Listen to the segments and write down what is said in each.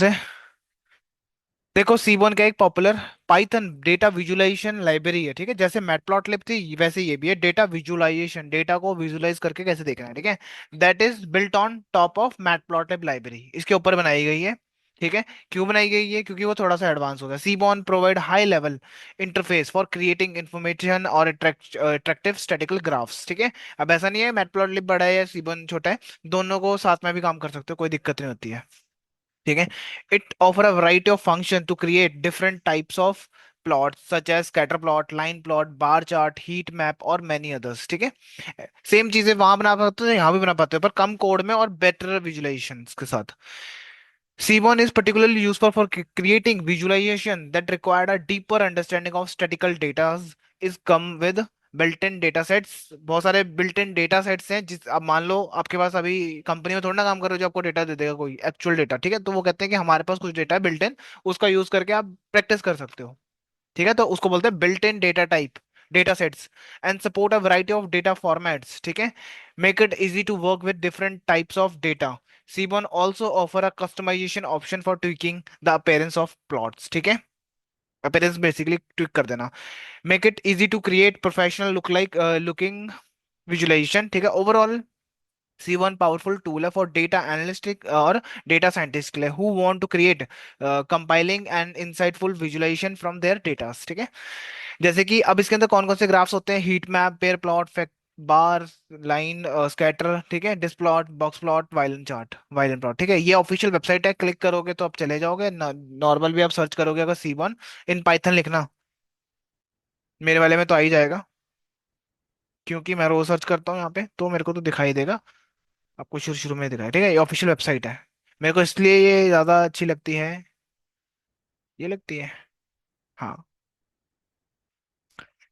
से देखो, सीबोन का एक popular Python data visualisation library है, ठीक है। जैसे मैटप्लॉटलिब थी वैसे ये भी है, डेटा विजुलाइजेशन, डेटा को विजुलाइज करके कैसे देखना है, ठीक है। That is built on top of matplotlib library, इसके ऊपर बनाई गई है, ठीक है। क्यों बनाई गई है? क्योंकि वो थोड़ा सा एडवांस हो गया। Seaborn provide high level interface for creating information और अट्रैक्टिव स्टैटिकल ग्राफ्स, ठीक है। अब ऐसा नहीं है मैटप्लॉटलिब बड़ा है या सीबॉन छोटा है, दोनों को साथ में भी काम कर सकते हो, कोई दिक्कत नहीं होती है, ठीक है। It offer a variety of function to create different types of plot such as scatter plot, line plot, bar chart, heat map और मेनी अदर्स, ठीक है। सेम चीजें वहां बना पाते हो, यहाँ भी बना पाते हो, पर कम कोड में और बेटर विजुलाइजेशन के साथ। Seaborn is particularly useful for creating visualization that required a deeper understanding of statical data. Is come with built-in data sets। बहुत सारे built-in data sets हैं, जिस अब मान लो आपके पास अभी कंपनी में थोड़ा ना काम करो जो आपको डेटा दे देगा कोई एक्चुअल डेटा, ठीक है। तो वो कहते हैं कि हमारे पास कुछ डेटा है बिल्ट इन, उसका यूज करके आप प्रैक्टिस कर सकते हो, ठीक है। तो उसको बोलते हैं built in data type, data sets. And support a variety of data formats, ठीक है। Make it easy to work with different types of data. Seaborn also offer a customization option for tweaking the appearance of plots, ठीक है। appearance basically tweak कर देना। Make it easy to create professional looking visualisation, ठीक है। Overall C1 powerful tool है for data analytic और data scientist के लिए who want to create compiling and insightful visualisation from their data, ठीक है। जैसे कि अब इसके अंदर कौन कौन से ग्राफ्स होते हैं? Heat map, pair plot, facet, bar, line, scatter, ठीक है, dist plot, box plot, violin chart, violin plot, ठीक है। ये ऑफिशियल वेबसाइट है, क्लिक करोगे तो आप चले जाओगे। नॉर्मल भी आप सर्च करोगे अगर C1 इन पाइथन लिखना, मेरे वाले में तो आ ही जाएगा, क्योंकि मैं रोज सर्च करता हूँ यहाँ पे, तो मेरे को तो दिखाई देगा। आपको शुरू शुरू में दिखाई, ठीक है। ये ऑफिशियल वेबसाइट है, मेरे को इसलिए ये ज्यादा अच्छी लगती है, ये लगती है, हाँ।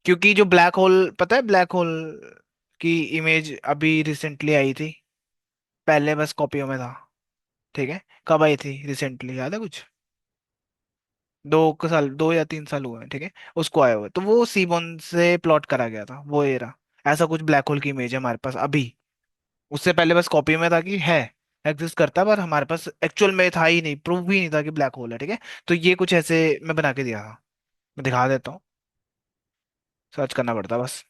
क्योंकि जो ब्लैक होल, पता है ब्लैक होल की इमेज अभी रिसेंटली आई थी, पहले बस कॉपियों में था, ठीक है। कब आई थी? रिसेंटली, याद है कुछ? 2 साल, 2 या 3 साल हुए हैं, ठीक है। उसको आए हुए तो वो सीबोन से प्लॉट करा गया था वो एरा। ऐसा कुछ ब्लैक होल की इमेज है हमारे पास अभी, उससे पहले बस कॉपी में था कि है, एग्जिस्ट करता, पर हमारे पास एक्चुअल में था ही नहीं, प्रूफ ही नहीं था कि ब्लैक होल है, ठीक है। तो ये कुछ ऐसे मैं बना के दिया था, मैं दिखा देता हूँ, सर्च करना पड़ता बस।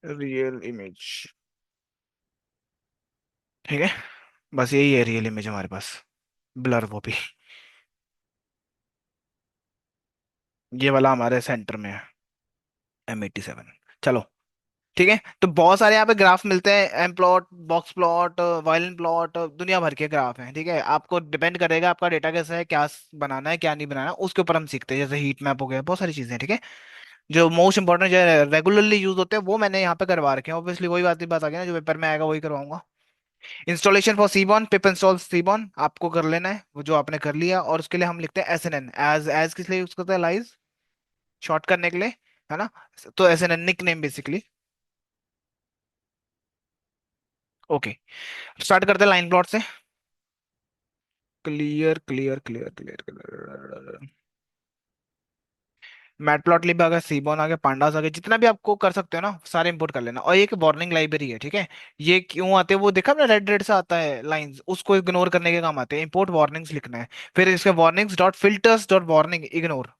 रियल इमेज, ठीक है, बस यही है रियल इमेज हमारे पास, ब्लर वो भी, ये वाला हमारे सेंटर में है, M87। चलो, ठीक है। तो बहुत सारे यहाँ पे ग्राफ मिलते हैं, M plot, box plot, violin plot, दुनिया भर के ग्राफ हैं, ठीक है। आपको डिपेंड करेगा आपका डेटा कैसा है, क्या बनाना है क्या नहीं बनाना, उसके ऊपर हम सीखते हैं। जैसे हीट मैप हो गया, बहुत सारी चीजें हैं, ठीक है। जो मोस्ट इंपॉर्टेंट जो रेगुलरली यूज होते हैं वो मैंने यहाँ पे करवा रखे हैं, ऑब्वियसली वही बात आ गई ना, जो पेपर में आएगा वही करवाऊंगा। Installation for Seaborn, pip install Seaborn आपको कर लेना है, वो जो आपने कर लिया, और उसके लिए हम लिखते हैं SNN, एज किस लिए यूज करते हैं? लाइज, शॉर्ट करने के लिए, है ना। तो SNN nick name basically. Okay, start करते हैं लाइन प्लॉट से। Clear clear clear clear clear. Matplotlib आ गया, सीबॉन आ गया, पांडास आ गया, जितना भी आपको कर सकते हो ना सारे इंपोर्ट कर लेना। और ये एक वार्निंग लाइब्रेरी है, ठीक है। ये क्यों आते हैं वो देखा ना, रेड रेड से आता है लाइंस, उसको इग्नोर करने के काम आते हैं। इंपोर्ट वार्निंग्स लिखना है, फिर इसके warnings dot filters dot warning ignore,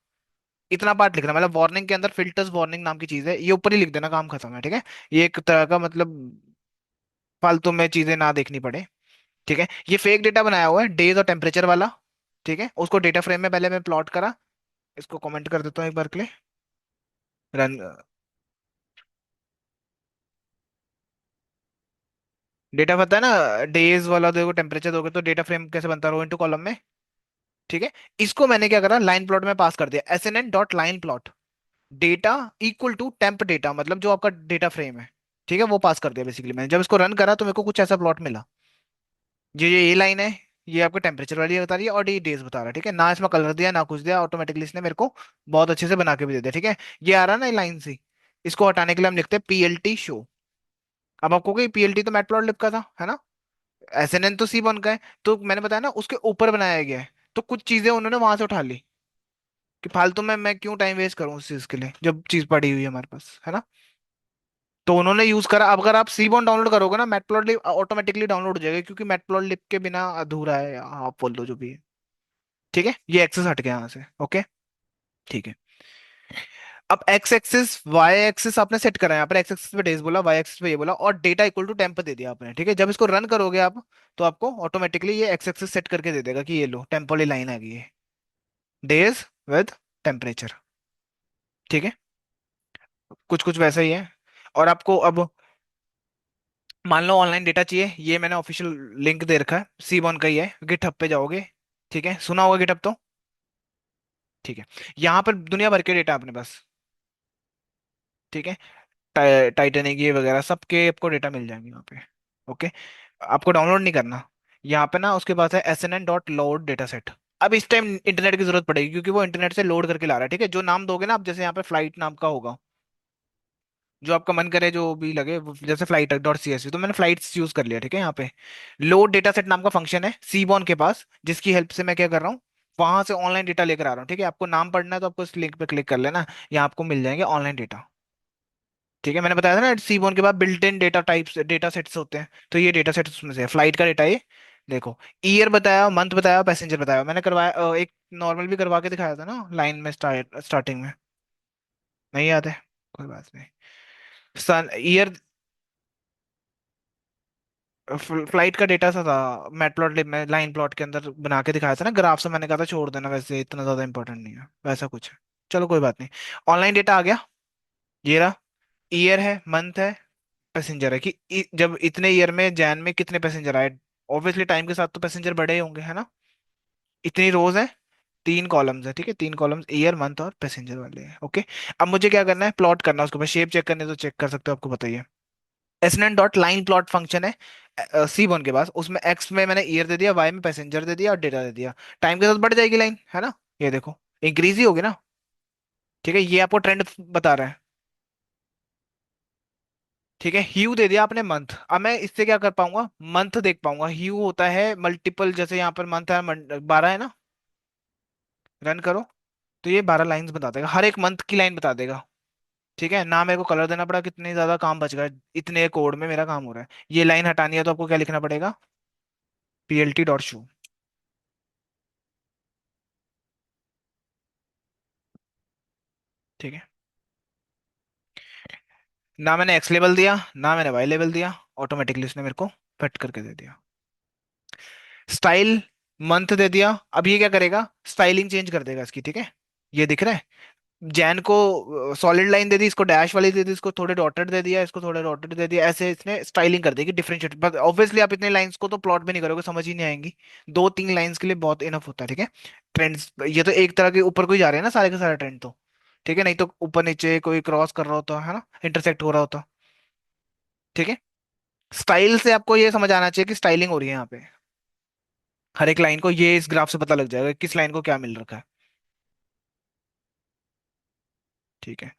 इतना पार्ट लिखना। मतलब वार्निंग के अंदर फिल्टर्स वार्निंग नाम की चीज है, ये ऊपर ही लिख देना, काम खत्म है, ठीक है। ये एक तरह का मतलब फालतू में चीजें ना देखनी पड़े, ठीक है। ये फेक डेटा बनाया हुआ है, डेज और टेम्परेचर वाला, ठीक है। उसको डेटा फ्रेम में पहले मैं प्लॉट करा, इसको कमेंट कर देता हूँ एक बार के लिए, रन। डेटा पता है ना, डेज वाला देखो, टेम्परेचर दोगे तो डेटा फ्रेम कैसे बनता है, रो इनटू कॉलम में, ठीक है। इसको मैंने क्या करा, लाइन प्लॉट में पास कर दिया, SNN dot line plot data equal to temp data, मतलब जो आपका डेटा फ्रेम है, ठीक है, वो पास कर दिया बेसिकली। मैंने जब इसको रन करा तो मेरे को कुछ ऐसा प्लॉट मिला, ये लाइन है, ये आपको टेम्परेचर वाली बता रही है, और ये डेज बता रहा है, ठीक है। ना इसमें कलर दिया ना कुछ दिया, ऑटोमेटिकली इसने मेरे को बहुत अच्छे से बना के भी दे दिया, ठीक है। ये आ रहा है ना लाइन से, इसको हटाने के लिए हम लिखते हैं PLT शो। अब आपको PLT तो मैटप्लॉटलिब का था, है ना। SNN तो C1 का है, तो मैंने बताया ना उसके ऊपर बनाया गया है, तो कुछ चीजें उन्होंने वहां से उठा ली, कि फालतू में मैं क्यों टाइम वेस्ट करूं उस चीज के लिए, जब चीज पड़ी हुई है हमारे पास, है ना। तो उन्होंने यूज करा। अब अगर आप सीबॉन डाउनलोड करोगे ना, मैटप्लॉटलिब ऑटोमेटिकली डाउनलोड हो जाएगा, क्योंकि मैटप्लॉटलिब के बिना अधूरा है, आप बोल दो जो भी है। ठीक है, ये एक्सेस हट गया यहाँ से। ओके, ठीक है। अब एक्स एक्सिस वाई एक्सिस आपने सेट करा है यहाँ पर, एक्स एक्सिस पे डेज बोला, वाई एक्सिस पे ये बोला, और डेटा इक्वल टू टेम्प दे दिया आपने। ठीक है, जब इसको रन करोगे आप, तो आपको ऑटोमेटिकली ये एक्स एक्सिस सेट करके दे देगा कि ये लो टेम्प वाली लाइन आ गई है, डेज विद टेम्परेचर। ठीक है, कुछ कुछ वैसा ही है। और आपको अब मान लो ऑनलाइन डेटा चाहिए, ये मैंने ऑफिशियल लिंक दे रखा है, सीबॉन का ही है, गिटहब पे जाओगे। ठीक है, सुना होगा गिटहब तो। ठीक है, यहाँ पर दुनिया भर के डेटा अपने पास। ठीक है, टाइटैनिक ये वगैरह सबके आपको डेटा मिल जाएंगे यहाँ पे। ओके, आपको डाउनलोड नहीं करना। यहाँ पे ना उसके पास है SNN.load डेटा सेट। अब इस टाइम इंटरनेट की जरूरत पड़ेगी, क्योंकि वो इंटरनेट से लोड करके ला रहा है। ठीक है, जो नाम दोगे ना आप, जैसे यहाँ पे फ्लाइट नाम का होगा, जो आपका मन करे जो भी लगे, जैसे फ्लाइट डॉट CSV, तो मैंने फ्लाइट्स यूज कर लिया। ठीक है, यहाँ पे लोड डेटा सेट नाम का फंक्शन है सीबॉन के पास, जिसकी हेल्प से मैं क्या कर रहा हूँ, वहां से ऑनलाइन डेटा लेकर आ रहा हूँ। ठीक है, आपको नाम पढ़ना है तो आपको इस लिंक पे क्लिक कर लेना, यहाँ आपको मिल जाएंगे ऑनलाइन डेटा। ठीक है, मैंने बताया था ना सीबोन के बाद built in data types data sets होते हैं, तो ये डेटा सेट्स उसमें से है। फ्लाइट का डेटा ये देखो, ईयर बताया, मंथ बताया, पैसेंजर बताया, मैंने करवाया एक नॉर्मल भी करवा के दिखाया था ना लाइन में, स्टार्टिंग में। नहीं याद है, कोई बात नहीं। सन ईयर, फ्लाइट का डेटा सा था, मैटप्लॉटलिब में लाइन प्लॉट के अंदर बना के दिखाया था ना ग्राफ से, मैंने कहा था छोड़ देना, वैसे इतना ज्यादा इंपॉर्टेंट नहीं है, वैसा कुछ है। चलो कोई बात नहीं। ऑनलाइन डेटा आ गया, ये रहा। ईयर है, मंथ है, पैसेंजर है, कि जब इतने ईयर में जैन में कितने पैसेंजर आए। ऑब्वियसली टाइम के साथ तो पैसेंजर बढ़े ही होंगे, है ना। इतनी रोज है, 3 कॉलम्स है। ठीक है, 3 कॉलम्स ईयर मंथ और पैसेंजर वाले हैं। ओके, अब मुझे क्या करना है, प्लॉट करना है उसके ऊपर, शेप चेक करने तो चेक कर सकते हो, आपको बताइए। SNN.line plot फंक्शन है सीबोन के पास, उसमें एक्स में मैंने ईयर दे दिया, वाई में पैसेंजर दे दिया, और डेटा दे दिया। टाइम के साथ बढ़ जाएगी लाइन, है ना। ये देखो, इंक्रीज ही होगी ना। ठीक है, ये आपको ट्रेंड बता रहा है। ठीक है, ह्यू दे दिया आपने मंथ, अब मैं इससे क्या कर पाऊंगा, मंथ देख पाऊंगा। ह्यू होता है मल्टीपल, जैसे यहाँ पर मंथ है, 12 है ना। रन करो, तो ये 12 लाइंस बता देगा, हर एक मंथ की लाइन बता देगा। ठीक है ना, मेरे को कलर देना पड़ा, कितनी ज्यादा काम बच गया, इतने कोड में मेरा काम हो रहा है। ये लाइन हटानी है तो आपको क्या लिखना पड़ेगा, PLT.show। ठीक है, ना मैंने एक्स लेवल दिया, ना मैंने वाई लेवल दिया, ऑटोमेटिकली उसने मेरे को फिट करके दे दिया। स्टाइल मंथ दे दिया, अब ये क्या करेगा, स्टाइलिंग चेंज कर देगा इसकी। ठीक है, ये दिख रहा है, जैन को सॉलिड लाइन दे दी, इसको डैश वाली दे दी, इसको थोड़े डॉटेड दे दिया, इसको थोड़े डॉटेड दे दिया, ऐसे इसने स्टाइलिंग कर देगी डिफरेंशिएट। बट ऑब्वियसली आप इतने लाइंस को तो प्लॉट में नहीं करोगे, समझ ही नहीं आएंगी। 2-3 लाइंस के लिए बहुत इनफ होता है। ठीक है, ट्रेंड्स ये तो एक तरह के ऊपर को ही जा रहे हैं ना सारे के सारे ट्रेंड तो। ठीक है, नहीं तो ऊपर नीचे कोई क्रॉस कर रहा होता है ना, इंटरसेक्ट हो रहा होता। ठीक है, स्टाइल से आपको ये समझ आना चाहिए कि स्टाइलिंग हो रही है यहाँ पे, हर एक लाइन को, ये इस ग्राफ से पता लग जाएगा किस लाइन को क्या मिल रखा है। ठीक है,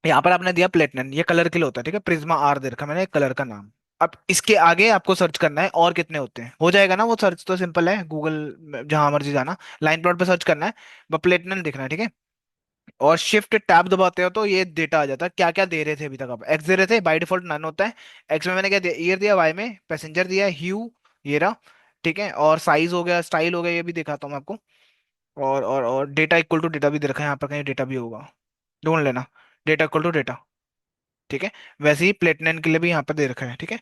यहाँ पर आपने दिया प्लेटिनम, ये कलर के लिए होता है। ठीक है, प्रिज्मा आर दे रखा मैंने कलर का नाम। अब इसके आगे आपको सर्च करना है और कितने होते हैं, हो जाएगा ना वो सर्च, तो सिंपल है, गूगल जहां मर्जी जाना, लाइन प्लॉट पे सर्च करना है, बस प्लेटिनम देखना है। ठीक है, और शिफ्ट टैब दबाते हो तो ये डेटा आ जाता है, क्या क्या दे रहे थे अभी तक। आप एक्स दे रहे थे, बाय डिफॉल्ट नन होता है। एक्स में मैंने क्या दिया, ईयर दिया, वाई में पैसेंजर दिया, ह्यू ये रहा। ठीक है, और साइज हो गया, स्टाइल हो गया, ये भी दिखाता हूँ मैं आपको। और डेटा इक्वल टू डेटा भी दे रखा है यहाँ पर, कहीं डेटा भी होगा, ढूंढ लेना, डेटा इक्वल टू डेटा। ठीक है, वैसे ही प्लेटिनम के लिए भी यहाँ पर दे रखा है। ठीक है,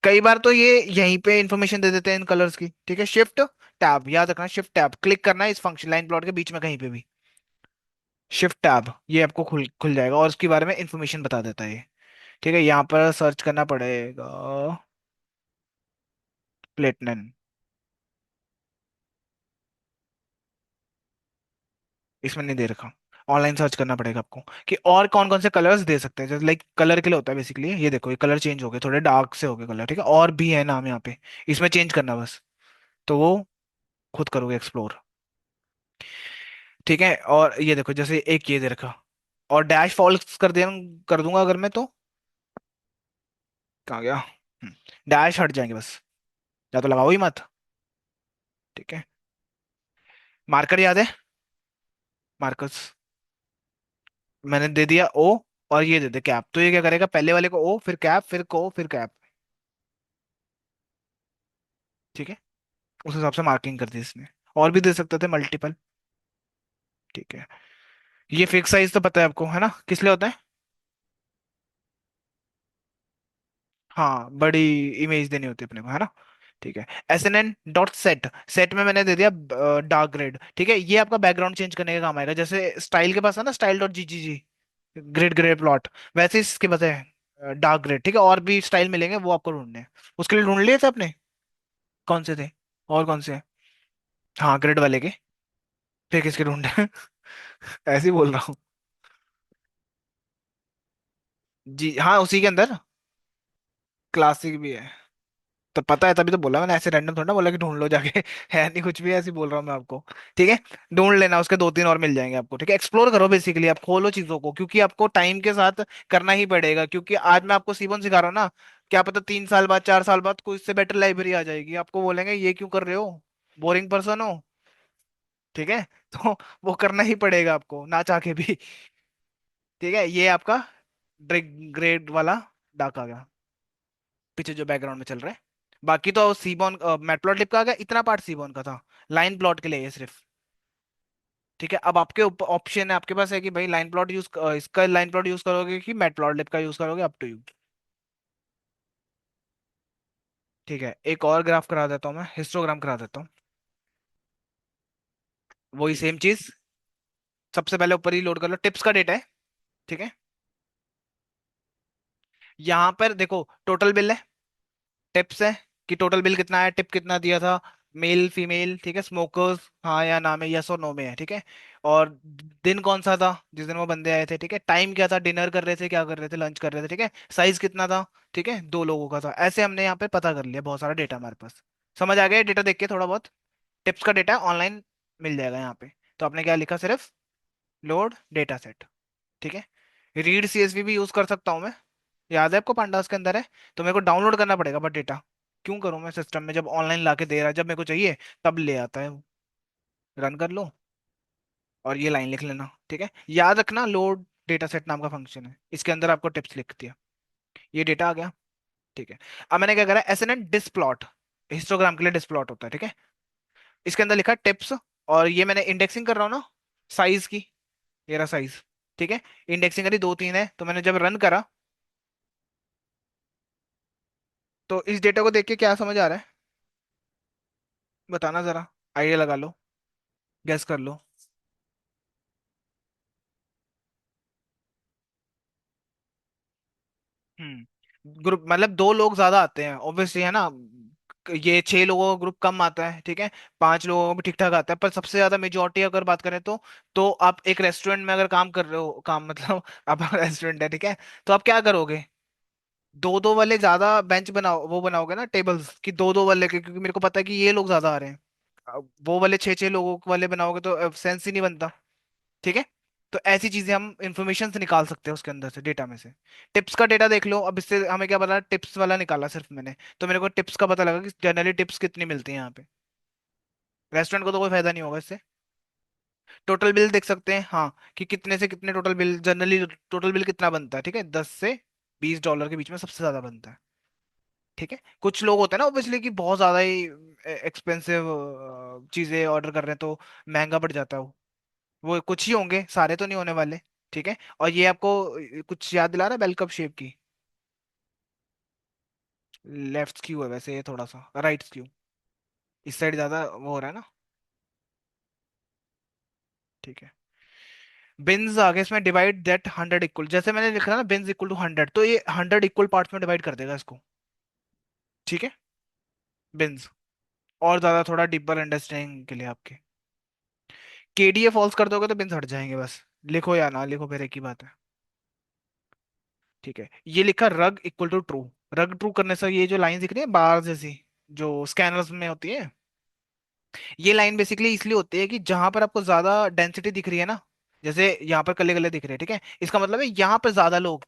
कई बार तो ये यहीं पे इंफॉर्मेशन दे देते हैं इन कलर्स की। ठीक है, शिफ्ट टैब याद रखना, शिफ्ट टैब क्लिक करना है इस फंक्शन लाइन प्लॉट के बीच में कहीं पे भी, शिफ्ट टैब, ये आपको खुल खुल जाएगा और उसके बारे में इंफॉर्मेशन बता देता है ये। ठीक है, यहाँ पर सर्च करना पड़ेगा, प्लेटिनम। इसमें नहीं दे रखा, ऑनलाइन सर्च करना पड़ेगा आपको, कि और कौन कौन से कलर्स दे सकते हैं, जैसे लाइक कलर के लिए होता है बेसिकली। ये देखो, ये कलर चेंज हो गए, थोड़े डार्क से हो गए कलर। ठीक है, और भी है नाम यहाँ पे, इसमें चेंज करना बस, तो वो खुद करोगे एक्सप्लोर। ठीक है, और ये देखो, जैसे एक ये दे रखा, और डैश फॉल्स कर दूंगा अगर मैं तो, कहाँ गया, डैश हट जाएंगे बस, या तो लगाओ ही मत। ठीक है, मार्कर याद है, मार्कर्स मैंने दे दिया ओ, और ये दे दे कैप, तो ये क्या करेगा, पहले वाले को ओ, फिर कैप, फिर को, फिर कैप। ठीक है, उस हिसाब से मार्किंग कर दी इसने। और भी दे सकते थे मल्टीपल। ठीक है। ये फिक्स साइज तो पता है आपको, है ना, किस लिए होता है? हाँ, बड़ी इमेज देनी होती है अपने को, है ना। ठीक है। SNN.set, सेट में मैंने दे दिया डार्क ग्रेड। ठीक है, ये आपका बैकग्राउंड चेंज करने का काम आएगा, जैसे स्टाइल के पास है ना, स्टाइल.gg, ग्रिड ग्रे प्लॉट, वैसे इसके पास है डार्क ग्रेड। ठीक है, और भी स्टाइल मिलेंगे, वो आपको ढूंढने हैं। उसके लिए ढूंढ लिए थे आपने? कौन से थे? और कौन से हैं? हाँ, ग्रिड वाले के। फिर किसके ढूंढे हैं? ऐसे ही बोल रहा हूँ। जी हाँ, उसी के अंदर क्लासिक भी है। तो पता है, तभी तो बोला मैंने, ऐसे रैंडम थोड़ा ना बोला कि ढूंढ लो जाके। है नहीं कुछ भी, ऐसे ही बोल रहा हूँ मैं आपको। ठीक है, ढूंढ लेना, उसके दो तीन और मिल जाएंगे आपको। ठीक है, एक्सप्लोर करो बेसिकली, आप खोलो चीजों को, क्योंकि आपको टाइम के साथ करना ही पड़ेगा। क्योंकि आज मैं आपको सीबन सिखा रहा हूँ ना, क्या पता 3 साल बाद, 4 साल बाद कोई इससे बेटर लाइब्रेरी आ जाएगी, आपको बोलेंगे ये क्यों कर रहे हो, बोरिंग पर्सन हो। ठीक है। तो वो करना ही पड़ेगा आपको, ना चाह के भी। ठीक है, ये आपका ग्रेड वाला डाक आ गया, पीछे जो बैकग्राउंड में चल रहा है। बाकी तो सीबॉन मैटप्लॉटलिब का आ गया, इतना पार्ट सीबॉन का था, लाइन प्लॉट के लिए ये सिर्फ। ठीक है, अब आपके ऑप्शन है, आपके पास है कि भाई लाइन प्लॉट यूज, इसका लाइन प्लॉट यूज करोगे कि मैटप्लॉटलिब का यूज करोगे, अप टू यू। ठीक है, एक और ग्राफ करा देता हूँ मैं, हिस्टोग्राम करा देता हूँ। वही सेम चीज, सबसे पहले ऊपर ही लोड कर लो, टिप्स का डेटा है। ठीक है, यहाँ पर देखो टोटल बिल है, टिप्स है कि टोटल बिल कितना है, टिप कितना दिया था, मेल फीमेल, ठीक है, स्मोकर्स हाँ या ना में, यस और नो में है। ठीक है, और दिन कौन सा था जिस दिन वो बंदे आए थे, ठीक है, टाइम क्या था, डिनर कर रहे थे, क्या कर रहे थे, लंच कर रहे थे, ठीक है, साइज कितना था, ठीक है, 2 लोगों का था। ऐसे हमने यहाँ पे पता कर लिया, बहुत सारा डेटा हमारे पास। समझ आ गया डेटा देख के थोड़ा बहुत? टिप्स का डेटा ऑनलाइन मिल जाएगा यहाँ पे। तो आपने क्या लिखा, सिर्फ लोड डेटा सेट। ठीक है, रीड CSV भी यूज कर सकता हूँ मैं, याद है आपको, पांडास के अंदर है। तो मेरे को डाउनलोड करना पड़ेगा, बट डेटा क्यों करूँ मैं सिस्टम में, जब ऑनलाइन लाके दे रहा है, जब मेरे को चाहिए तब ले आता है वो। रन कर लो, और ये लाइन लिख लेना। ठीक है, याद रखना, लोड डेटा सेट नाम का फंक्शन है, इसके अंदर आपको टिप्स लिख दिया, ये डेटा आ गया। ठीक है, अब मैंने क्या करा, SNN डिस्प्लॉट, हिस्टोग्राम के लिए डिस्प्लॉट होता है। ठीक है, इसके अंदर लिखा टिप्स, और ये मैंने इंडेक्सिंग कर रहा हूँ ना, साइज की, ये रहा साइज। ठीक है, इंडेक्सिंग करी, 2 3 है, तो मैंने जब रन करा, तो इस डेटा को देख के क्या समझ आ रहा है, बताना जरा, आइडिया लगा लो, गैस कर लो। ग्रुप मतलब 2 लोग ज्यादा आते हैं ऑब्वियसली, है ना। ये 6 लोगों का ग्रुप कम आता है, ठीक है। 5 लोगों का भी ठीक ठाक आता है, पर सबसे ज्यादा मेजोरिटी अगर बात करें तो आप एक रेस्टोरेंट में अगर काम कर रहे हो, काम मतलब आप रेस्टोरेंट है, ठीक है, तो आप क्या करोगे, 2 2 वाले ज्यादा बेंच बनाओ, वो बनाओगे ना टेबल्स कि 2 2 वाले के, क्योंकि मेरे को पता है कि ये लोग ज्यादा आ रहे हैं। अब वो वाले 6 6 लोगों वाले बनाओगे तो सेंस ही नहीं बनता। ठीक है, तो ऐसी चीजें हम इंफॉर्मेशन से निकाल सकते हैं उसके अंदर से, डेटा में से। टिप्स का डेटा देख लो, अब इससे हमें क्या पता, टिप्स वाला निकाला सिर्फ मैंने, तो मेरे को टिप्स का पता लगा कि जनरली टिप्स कितनी मिलती है यहाँ पे। रेस्टोरेंट को तो कोई फायदा नहीं होगा इससे। टोटल बिल देख सकते हैं, हाँ, कि कितने से कितने total bill, generally total bill कितना बनता है, ठीक है, $10 से $20 के बीच में सबसे ज्यादा बनता है। ठीक है, कुछ लोग होते हैं ना ऑब्वियसली कि बहुत ज्यादा ही एक्सपेंसिव चीजें ऑर्डर कर रहे हैं, तो महंगा पड़ जाता है वो कुछ ही होंगे, सारे तो नहीं होने वाले। ठीक है, और ये आपको कुछ याद दिला रहा है बेल कप शेप की? लेफ्ट स्क्यू है वैसे, ये थोड़ा सा राइट स्क्यू, इस साइड ज्यादा वो हो रहा है ना। ठीक है, बिन्स आगे इसमें डिवाइड दैट 100 इक्वल, जैसे मैंने लिखा ना बिन्स इक्वल टू 100, तो ये 100 इक्वल पार्ट्स में डिवाइड कर देगा इसको। ठीक है, बिन्स, और ज्यादा थोड़ा डीपर अंडरस्टैंडिंग के लिए आपके, KDA फॉल्स कर दोगे तो बिन्स हट जाएंगे, बस लिखो या ना लिखो फिर एक ही बात है। ठीक है, ये लिखा रग इक्वल टू ट्रू, रग ट्रू करने से ये जो लाइन दिख रही है बार जैसी, जो स्कैनर्स में होती है, ये लाइन बेसिकली इसलिए होती है कि जहां पर आपको ज्यादा डेंसिटी दिख रही है ना, जैसे यहाँ पर कले कले दिख रहे हैं, ठीक है, इसका मतलब है यहाँ पर ज्यादा लोग,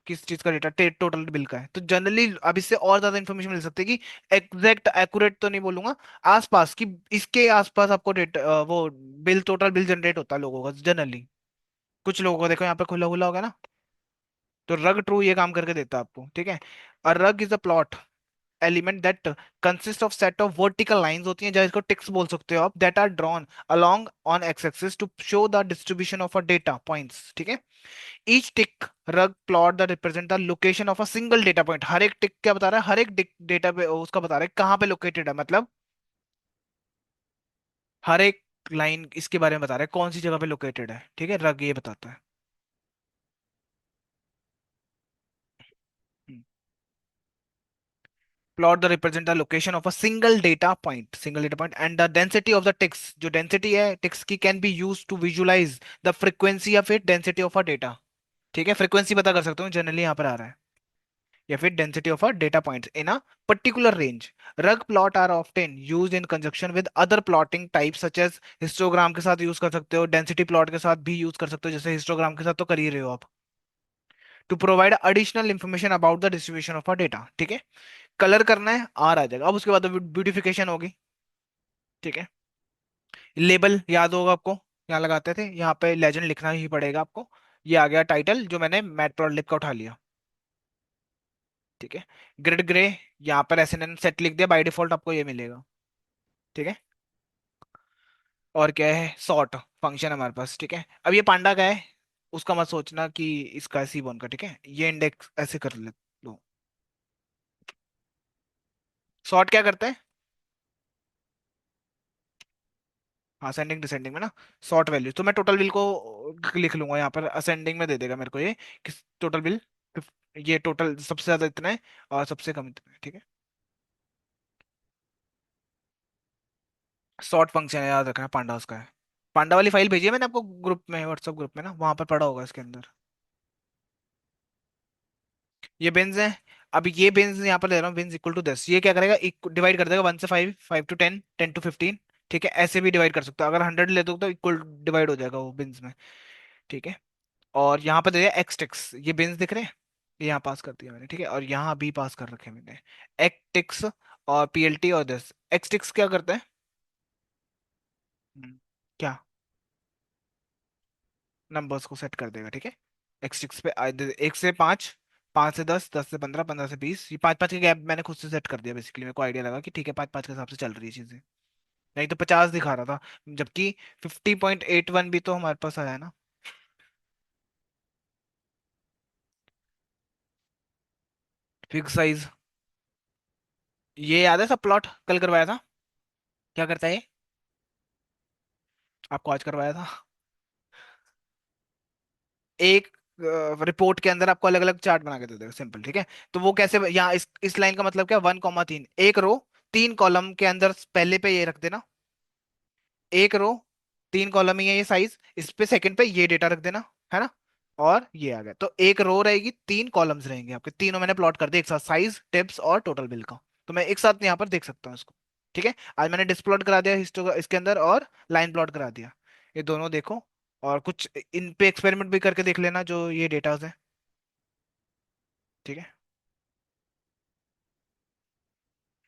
किस चीज का डेटा, टोटल बिल का है, तो जनरली अब इससे और ज्यादा इन्फॉर्मेशन मिल सकती है कि एग्जैक्ट एक्यूरेट तो नहीं बोलूंगा, आसपास की, इसके आसपास आपको डेटा, वो बिल, टोटल बिल जनरेट होता है लोगों का जनरली। कुछ लोगों को देखो यहाँ पे खुला खुला होगा ना, तो रग ट्रू ये काम करके देता है आपको, ठीक है। A rug is a plot element that consist of set of vertical lines होती हैं, जिसको टिक्स बोल सकते हो आप, that are drawn along on X axis to show the distribution of a data points, ठीक है। Each tick rug plot the represent the location of a single data point. हर एक टिक क्या बता रहा है, हर एक डेटा पे उसका बता रहा है कहाँ पे लोकेटेड है, मतलब हर एक लाइन इसके बारे में बता रहा है कौन सी जगह पे लोकेटेड है, ठीक है, रग ये बताता है। Plot the represent the location of a single data point and the density of the ticks, जो डेंसिटी है टिक्स की, can be use to visualise the frequency of it density of a data, ठीक है। Frequency पता कर सकते हो, generally यहाँ पर आ रहा है, या फिर density of a data points in a particular range. Rug plot are often used in conjunction with other plotting types such as, histogram के साथ यूज कर सकते हो, डेंसिटी प्लॉट के साथ भी यूज कर सकते हो, जैसे हिस्टोग्राम के साथ तो कर ही रहे हो आप, to provide additional information about the distribution of a data, ठीक है। कलर करना है, आर आ जाएगा। अब उसके बाद ब्यूटिफिकेशन होगी, ठीक है। लेबल याद होगा आपको, यहाँ लगाते थे, यहाँ पे लेजेंड लिखना ही पड़ेगा आपको। ये आ गया टाइटल जो मैंने मैटप्लॉटलिब का उठा लिया, ठीक है। ग्रिड ग्रे, यहाँ पर एस एन एन सेट लिख दिया, बाय डिफॉल्ट आपको ये मिलेगा, ठीक है। और क्या है, सॉर्ट फंक्शन हमारे पास, ठीक है। अब ये पांडा का है, उसका मत सोचना कि इसका सीबोन का, ठीक है, ये इंडेक्स ऐसे कर ले लो। सॉर्ट क्या करता है, हाँ असेंडिंग डिसेंडिंग में ना, सॉर्ट वैल्यू, तो मैं टोटल बिल को लिख लूंगा यहाँ पर, असेंडिंग में दे देगा मेरे को ये, किस टोटल बिल, ये टोटल सबसे ज्यादा इतना है और सबसे कम इतना है, ठीक है। सॉर्ट फंक्शन है, याद रखना, पांडा उसका है। पांडा वाली फाइल भेजी है मैंने आपको ग्रुप में, व्हाट्सएप ग्रुप में ना, वहां पर पड़ा होगा इसके अंदर। ये बिन्स है। अब ये बिन्स यहाँ पर ले रहा हूँ, बिन्स इक्वल टू 10, ये क्या करेगा, डिवाइड कर देगा 1 से 5, 5 to 10, 10 to 15, ठीक है। ऐसे भी डिवाइड कर सकते हो, अगर 100 ले दो तो इक्वल डिवाइड हो जाएगा वो बिन्स में, ठीक है। और यहाँ पर दे दिया एक्स टिक्स, ये बिन्स दिख रहे हैं, ये यहाँ पास कर दिया मैंने, ठीक है। और यहाँ भी पास कर रखे हैं मैंने एक्स टिक्स और पीएलटी और दिस। एक्स टिक्स क्या करता है, क्या, नंबर्स को सेट कर देगा, ठीक है। एक्स टिक्स पे 1 से 5, 5 से 10, 10 से 15, 15 से 20, ये 5 5 के गैप मैंने खुद से सेट कर दिया, बेसिकली मेरे को आइडिया लगा कि ठीक है 5 5 के हिसाब से चल रही है चीजें, नहीं तो 50 दिखा रहा था, जबकि 50.81 भी तो हमारे पास आया है ना। फिक्स साइज, ये याद है सब, प्लॉट कल करवाया था, क्या करता है ये, आपको आज करवाया था। एक रिपोर्ट के अंदर आपको अलग अलग चार्ट बना के दे देगा, सिंपल, ठीक है। तो वो कैसे, यहाँ इस लाइन का मतलब क्या, 1,3, एक रो 3 कॉलम के अंदर पहले पे ये रख देना, एक रो 3 कॉलम ही है ये साइज, इस पे सेकंड पे ये डेटा रख देना, है ना। और ये आ गया, तो एक रो रहेगी, 3 कॉलम्स रहेंगे आपके, तीनों मैंने प्लॉट कर दिया एक साथ, साइज, टिप्स और टोटल बिल का। तो मैं एक साथ यहाँ पर देख सकता हूँ इसको, ठीक है। आज मैंने डिस्प्लॉट करा दिया हिस्टो इसके अंदर, और लाइन प्लॉट करा दिया, ये दोनों देखो। और कुछ इन पे एक्सपेरिमेंट भी करके देख लेना जो ये डेटाज है, ठीक है।